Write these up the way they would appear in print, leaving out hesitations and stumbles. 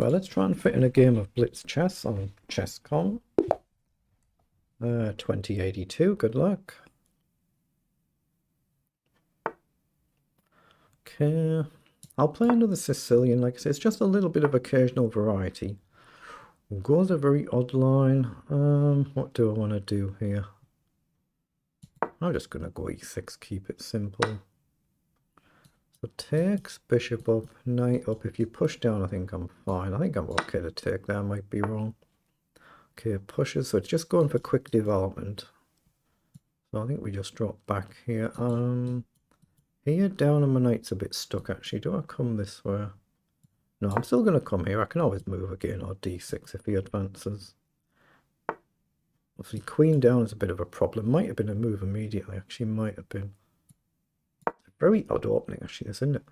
Well, let's try and fit in a game of Blitz Chess on ChessCon 2082. Good luck. Okay, I'll play another Sicilian. Like I say, it's just a little bit of occasional variety. Goes a very odd line. What do I want to do here? I'm just going to go e6, keep it simple. So takes, bishop up, knight up. If you push down, I think I'm fine. I think I'm okay to take that. I might be wrong. Okay, pushes. So it's just going for quick development. So I think we just drop back here. Here down and my knight's a bit stuck actually. Do I come this way? No, I'm still going to come here. I can always move again, or d6 if he advances. Obviously, queen down is a bit of a problem. Might have been a move immediately. Actually, might have been. Very odd opening, actually, isn't it?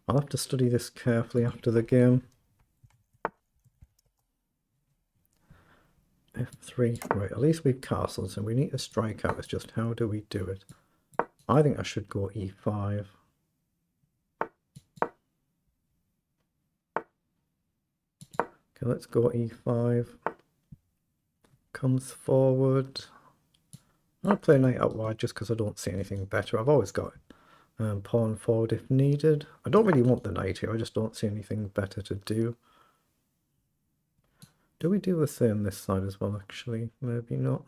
I'll have to study this carefully after the game. F3. Right, at least we've castles, and we need to strike out. It's just how do we do it? I think I should go e5. Okay, let's go e5. Comes forward. I'll play knight out wide just because I don't see anything better. I've always got pawn forward if needed. I don't really want the knight here. I just don't see anything better to do. Do we do the same this side as well, actually? Maybe not.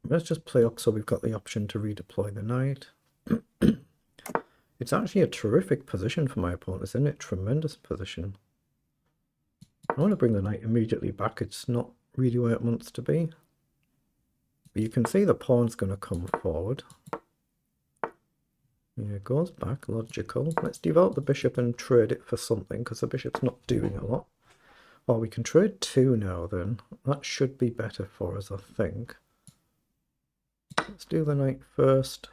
Let's just play up so we've got the option to redeploy the knight. It's actually a terrific position for my opponent, isn't it? Tremendous position. I want to bring the knight immediately back. It's not really where it wants to be. But you can see the pawn's going to come forward. Yeah, it goes back, logical. Let's develop the bishop and trade it for something, because the bishop's not doing a lot. Well, we can trade 2 now then. That should be better for us, I think. Let's do the knight first.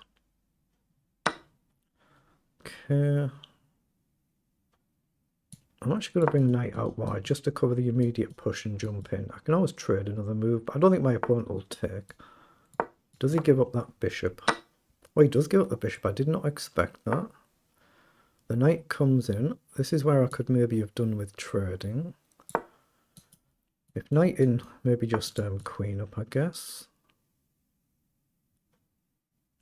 Okay. I'm actually going to bring knight out wide just to cover the immediate push and jump in. I can always trade another move, but I don't think my opponent will take. Does he give up that bishop? Oh, he does give up the bishop. I did not expect that. The knight comes in. This is where I could maybe have done with trading. If knight in, maybe just queen up, I guess.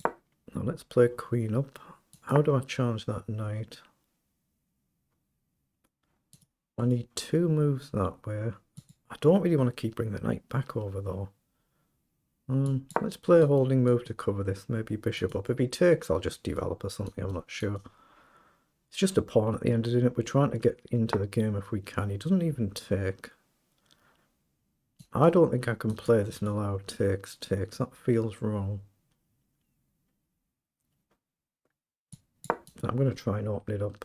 Now let's play queen up. How do I challenge that knight? I need 2 moves that way. I don't really want to keep bringing the knight back over though. Let's play a holding move to cover this. Maybe bishop up. If he takes, I'll just develop or something. I'm not sure. It's just a pawn at the end, isn't it? We're trying to get into the game if we can. He doesn't even take. I don't think I can play this and allow takes. That feels wrong. I'm going to try and open it up.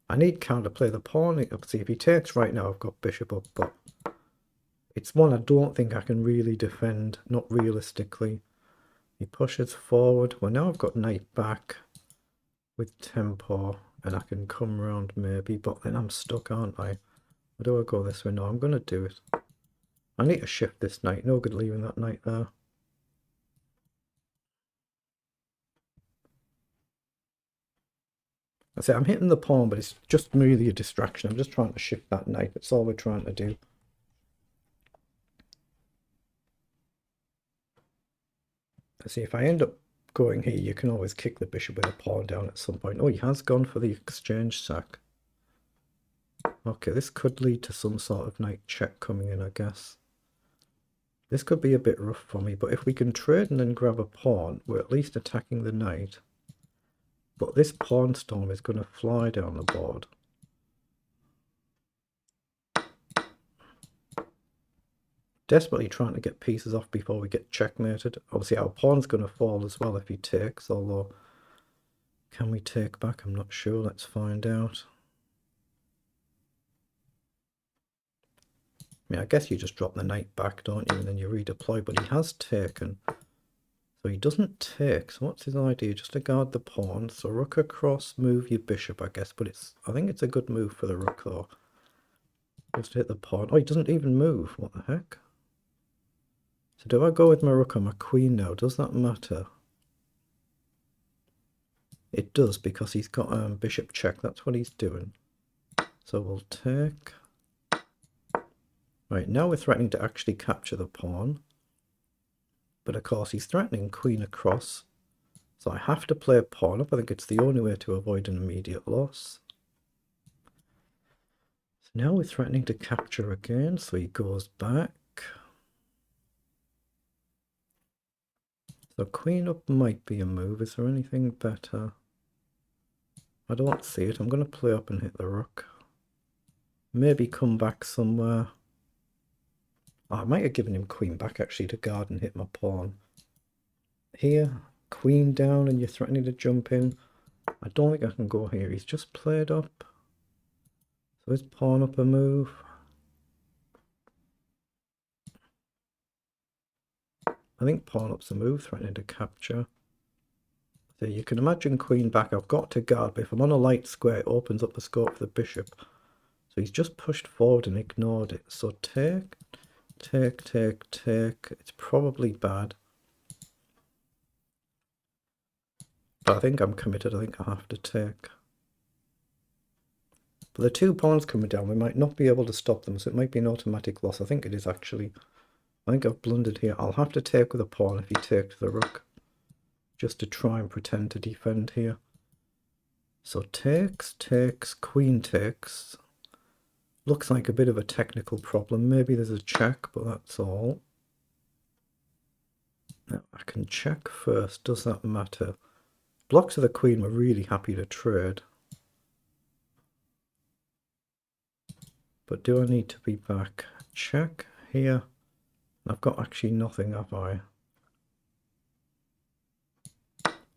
I need counterplay the pawn. See, if he takes right now, I've got bishop up, but it's one I don't think I can really defend, not realistically. He pushes forward. Well, now I've got knight back with tempo, and I can come around maybe, but then I'm stuck, aren't I? Or do I go this way? No, I'm going to do it. I need to shift this knight. No good leaving that knight there. I say I'm hitting the pawn, but it's just really a distraction. I'm just trying to shift that knight. That's all we're trying to do. See, if I end up going here, you can always kick the bishop with a pawn down at some point. Oh, he has gone for the exchange sack. Okay, this could lead to some sort of knight check coming in, I guess. This could be a bit rough for me, but if we can trade and then grab a pawn, we're at least attacking the knight. But this pawn storm is going to fly down the board. Desperately trying to get pieces off before we get checkmated. Obviously our pawn's going to fall as well if he takes, although can we take back? I'm not sure. Let's find out. I mean, I guess you just drop the knight back, don't you, and then you redeploy, but he has taken. So he doesn't take. So what's his idea? Just to guard the pawn. So rook across, move your bishop, I guess, but I think it's a good move for the rook though. Just to hit the pawn. Oh, he doesn't even move. What the heck? So do I go with my rook or my queen now? Does that matter? It does, because he's got bishop check. That's what he's doing. So we'll take. Right, now we're threatening to actually capture the pawn. But of course he's threatening queen across. So I have to play a pawn up. I think it's the only way to avoid an immediate loss. So now we're threatening to capture again. So he goes back. So queen up might be a move. Is there anything better? I don't see it. I'm going to play up and hit the rook. Maybe come back somewhere. Oh, I might have given him queen back actually to guard and hit my pawn. Here, queen down and you're threatening to jump in. I don't think I can go here. He's just played up. So is pawn up a move? I think pawn up's a move, threatening to capture. So you can imagine queen back. I've got to guard, but if I'm on a light square, it opens up the scope for the bishop. So he's just pushed forward and ignored it. So take. It's probably bad. But I think I'm committed. I think I have to take. But the two pawns coming down, we might not be able to stop them, so it might be an automatic loss. I think it is actually. I think I've blundered here. I'll have to take with a pawn if he takes the rook, just to try and pretend to defend here. So takes, queen takes. Looks like a bit of a technical problem. Maybe there's a check, but that's all. Now I can check first. Does that matter? Blocks of the queen were really happy to trade. But do I need to be back? Check here. I've got actually nothing, have I?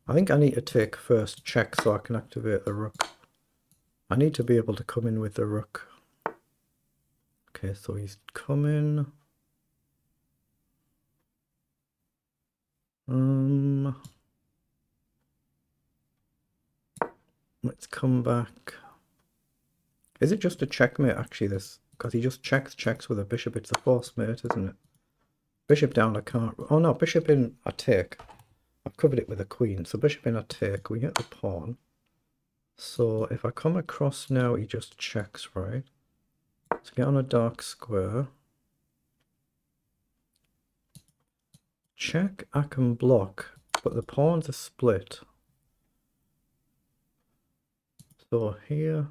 I think I need to take first check so I can activate the rook. I need to be able to come in with the rook. Okay, so he's coming. Let's come back. Is it just a checkmate actually this? Because he just checks with a bishop. It's a forced mate, isn't it? Bishop down I can't. Oh no, bishop in I take. I've covered it with a queen. So bishop in I take. We hit the pawn. So if I come across now, he just checks, right? Let's get on a dark square. Check, I can block, but the pawns are split. So here,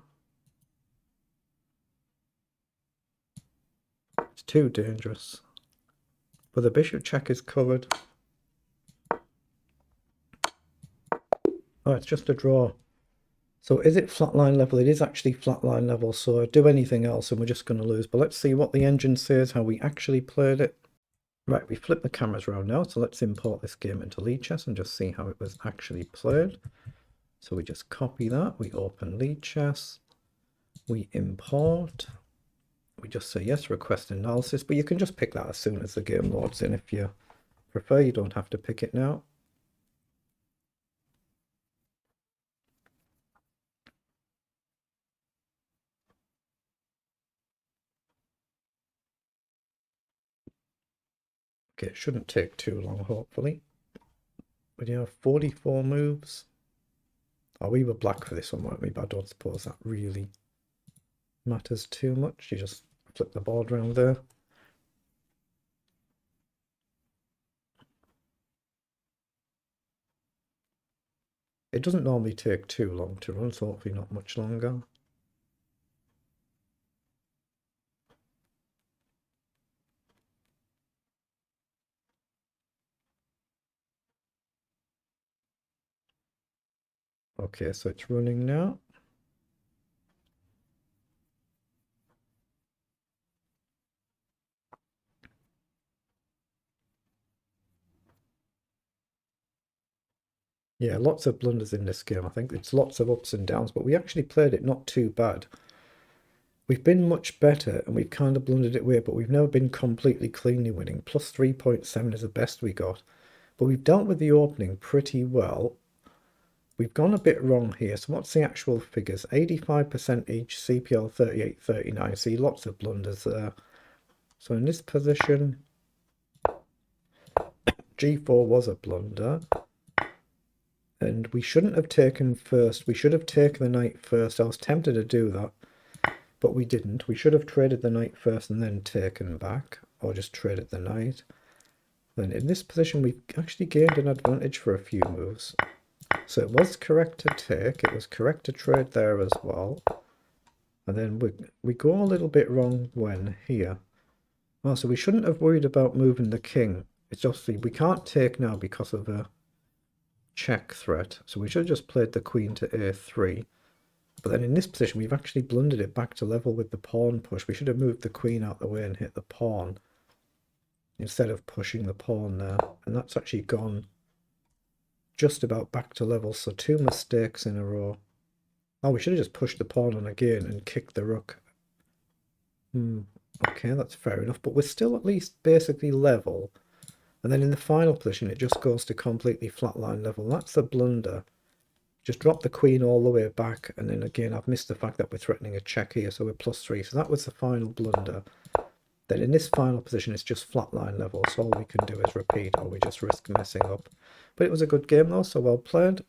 it's too dangerous. But the bishop check is covered. Oh, it's just a draw. So is it flatline level? It is actually flatline level. So do anything else and we're just going to lose. But let's see what the engine says, how we actually played it. Right, we flip the cameras around now. So let's import this game into Lichess and just see how it was actually played. So we just copy that. We open Lichess. We import. We just say yes, request analysis. But you can just pick that as soon as the game loads in if you prefer. You don't have to pick it now. Okay, it shouldn't take too long, hopefully. But you have 44 moves. Oh, we were black for this one, weren't we? But I don't suppose that really matters too much. You just flip the board around there. It doesn't normally take too long to run, so hopefully not much longer. Okay, so it's running now. Yeah, lots of blunders in this game. I think it's lots of ups and downs, but we actually played it not too bad. We've been much better and we've kind of blundered it away, but we've never been completely cleanly winning. Plus 3.7 is the best we got. But we've dealt with the opening pretty well. We've gone a bit wrong here. So what's the actual figures? 85% each, CPL 38, 39. See, lots of blunders there. So in this position, G4 was a blunder. And we shouldn't have taken first. We should have taken the knight first. I was tempted to do that, but we didn't. We should have traded the knight first and then taken back, or just traded the knight. Then in this position, we've actually gained an advantage for a few moves. So it was correct to take. It was correct to trade there as well. And then we go a little bit wrong when here. Oh, so we shouldn't have worried about moving the king. It's obviously we can't take now because of a check threat. So we should have just played the queen to a3. But then in this position, we've actually blundered it back to level with the pawn push. We should have moved the queen out the way and hit the pawn instead of pushing the pawn there. And that's actually gone just about back to level. So 2 mistakes in a row. Oh, we should have just pushed the pawn on again and kicked the rook. Okay, that's fair enough. But we're still at least basically level. And then in the final position, it just goes to completely flatline level. That's the blunder. Just drop the queen all the way back. And then again, I've missed the fact that we're threatening a check here. So we're +3. So that was the final blunder. Then in this final position, it's just flatline level. So all we can do is repeat, or we just risk messing up. But it was a good game though, so well played.